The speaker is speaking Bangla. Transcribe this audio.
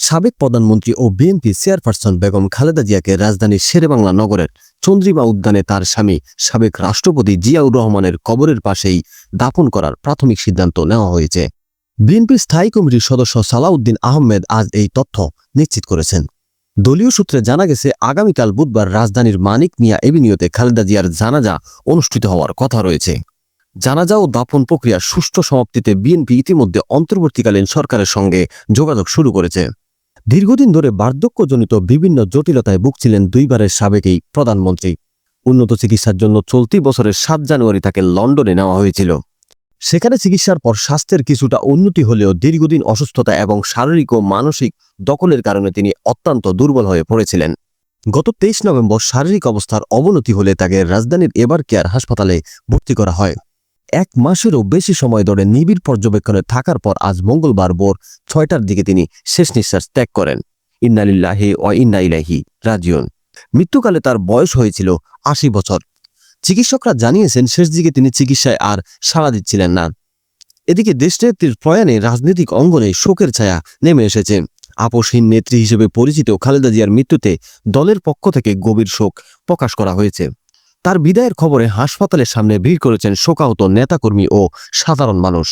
সাবেক প্রধানমন্ত্রী ও বিএনপি চেয়ারপারসন বেগম খালেদা জিয়াকে রাজধানীর শেরেবাংলা নগরের চন্দ্রিমা উদ্যানে তার স্বামী সাবেক রাষ্ট্রপতি জিয়াউর রহমানের কবরের পাশেই দাফন করার প্রাথমিক সিদ্ধান্ত নেওয়া হয়েছে। বিএনপির স্থায়ী কমিটির সদস্য সালাউদ্দিন আহমেদ আজ এই তথ্য নিশ্চিত করেছেন। দলীয় সূত্রে জানা গেছে, আগামীকাল বুধবার রাজধানীর মানিক মিয়া এভিনিউতে খালেদা জিয়ার জানাজা অনুষ্ঠিত হওয়ার কথা রয়েছে। জানাজা ও দাফন প্রক্রিয়ার সুষ্ঠু সমাপ্তিতে বিএনপি ইতিমধ্যে অন্তর্বর্তীকালীন সরকারের সঙ্গে যোগাযোগ শুরু করেছে। দীর্ঘদিন ধরে বার্ধক্যজনিত বিভিন্ন জটিলতায় ভুগছিলেন দুইবারের সাবেক এই প্রধানমন্ত্রী। উন্নত চিকিৎসার জন্য চলতি বছরের 7 জানুয়ারি তাকে লন্ডনে নেওয়া হয়েছিল। সেখানে চিকিৎসার পর স্বাস্থ্যের কিছুটা উন্নতি হলেও দীর্ঘদিন অসুস্থতা এবং শারীরিক ও মানসিক দখলের কারণে তিনি অত্যন্ত দুর্বল হয়ে পড়েছিলেন। গত 23 নভেম্বর শারীরিক অবস্থার অবনতি হলে তাকে রাজধানীর এভার কেয়ার হাসপাতালে ভর্তি করা হয়। 1 মাসেরও বেশি সময় ধরে নিবিড় পর্যবেক্ষণে থাকার পর আজ মঙ্গলবার ভোর 6টার দিকে তিনি শেষ নিঃশ্বাস ত্যাগ করেন। ইন্না লিল্লাহি ওয়া ইন্না ইলাইহি রাজিউন। মৃত্যুকালে তার বয়স হয়েছিল 80 বছর। চিকিৎসকরা জানিয়েছেন, শেষ দিকে তিনি চিকিৎসায় আর সাড়া দিচ্ছিলেন না। এদিকে দেশনেত্রীর প্রয়াণে রাজনৈতিক অঙ্গনে শোকের ছায়া নেমে এসেছে। আপোষহীন নেত্রী হিসেবে পরিচিত খালেদা জিয়ার মৃত্যুতে দলের পক্ষ থেকে গভীর শোক প্রকাশ করা হয়েছে। তার বিদায়ের খবরে হাসপাতালের সামনে ভিড় করেছেন শোকাহত নেতাকর্মী ও সাধারণ মানুষ।